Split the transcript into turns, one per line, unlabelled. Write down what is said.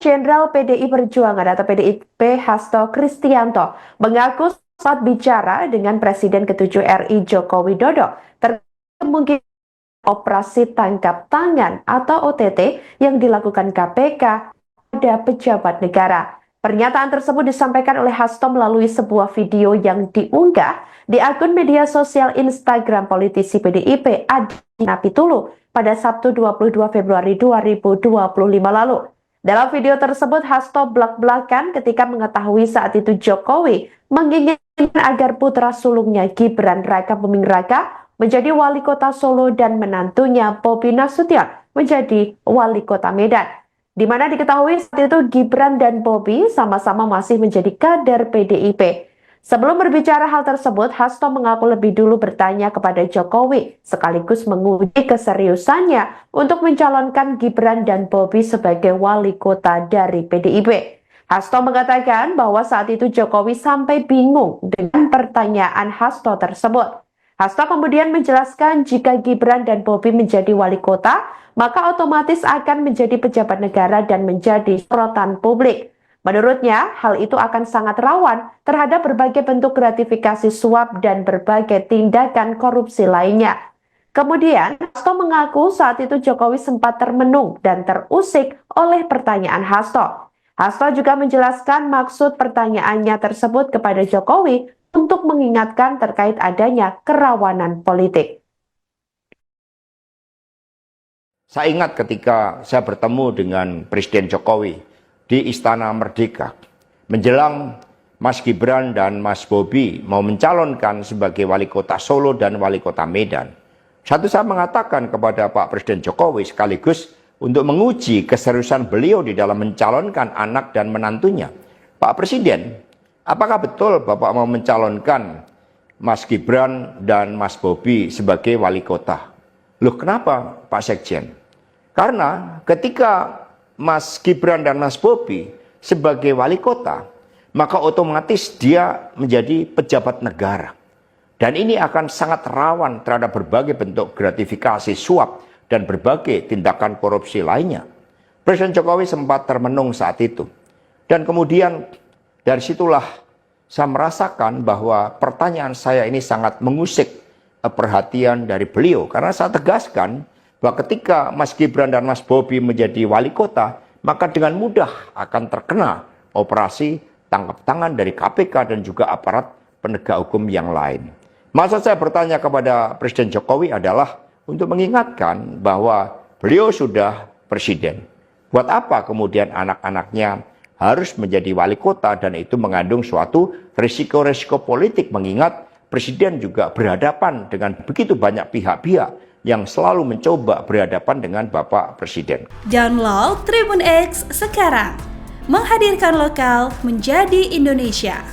Jenderal PDI Perjuangan atau PDIP Hasto Kristianto mengaku saat bicara dengan Presiden ke-7 RI Joko Widodo terkait kemungkinan operasi tangkap tangan atau OTT yang dilakukan KPK pada pejabat negara. Pernyataan tersebut disampaikan oleh Hasto melalui sebuah video yang diunggah di akun media sosial Instagram politisi PDIP Adi Napitulu pada Sabtu 22 Februari 2025 lalu. Dalam video tersebut, Hasto belak-belakan ketika mengetahui saat itu Jokowi menginginkan agar putra sulungnya Gibran Raka Buming Raka menjadi wali kota Solo dan menantunya Bobi Nasution menjadi wali kota Medan. Di mana diketahui saat itu Gibran dan Bobi sama-sama masih menjadi kader PDIP. Sebelum berbicara hal tersebut, Hasto mengaku lebih dulu bertanya kepada Jokowi, sekaligus menguji keseriusannya untuk mencalonkan Gibran dan Bobi sebagai wali kota dari PDIP. Hasto mengatakan bahwa saat itu Jokowi sampai bingung dengan pertanyaan Hasto tersebut. Hasto kemudian menjelaskan jika Gibran dan Bobi menjadi wali kota, maka otomatis akan menjadi pejabat negara dan menjadi sorotan publik. Menurutnya, hal itu akan sangat rawan terhadap berbagai bentuk gratifikasi suap dan berbagai tindakan korupsi lainnya. Kemudian, Hasto mengaku saat itu Jokowi sempat termenung dan terusik oleh pertanyaan Hasto. Hasto juga menjelaskan maksud pertanyaannya tersebut kepada Jokowi untuk mengingatkan terkait adanya kerawanan politik.
Saya ingat ketika saya bertemu dengan Presiden Jokowi di Istana Merdeka, menjelang Mas Gibran dan Mas Bobi mau mencalonkan sebagai wali kota Solo dan wali kota Medan. Satu, saya mengatakan kepada Pak Presiden Jokowi sekaligus untuk menguji keseriusan beliau di dalam mencalonkan anak dan menantunya. Pak Presiden, apakah betul Bapak mau mencalonkan Mas Gibran dan Mas Bobi sebagai wali kota? Loh, kenapa Pak Sekjen? Karena ketika Mas Gibran dan Mas Bobi sebagai wali kota, maka otomatis dia menjadi pejabat negara. Dan ini akan sangat rawan terhadap berbagai bentuk gratifikasi suap dan berbagai tindakan korupsi lainnya. Presiden Jokowi sempat termenung saat itu. Dan kemudian dari situlah saya merasakan bahwa pertanyaan saya ini sangat mengusik perhatian dari beliau. Karena saya tegaskan bahwa ketika Mas Gibran dan Mas Bobi menjadi wali kota, maka dengan mudah akan terkena operasi tangkap tangan dari KPK dan juga aparat penegak hukum yang lain. Maksud saya bertanya kepada Presiden Jokowi adalah untuk mengingatkan bahwa beliau sudah presiden. Buat apa kemudian anak-anaknya harus menjadi wali kota, dan itu mengandung suatu risiko-risiko politik, mengingat presiden juga berhadapan dengan begitu banyak pihak-pihak yang selalu mencoba berhadapan dengan Bapak Presiden.
Download Tribun X sekarang, menghadirkan lokal menjadi Indonesia.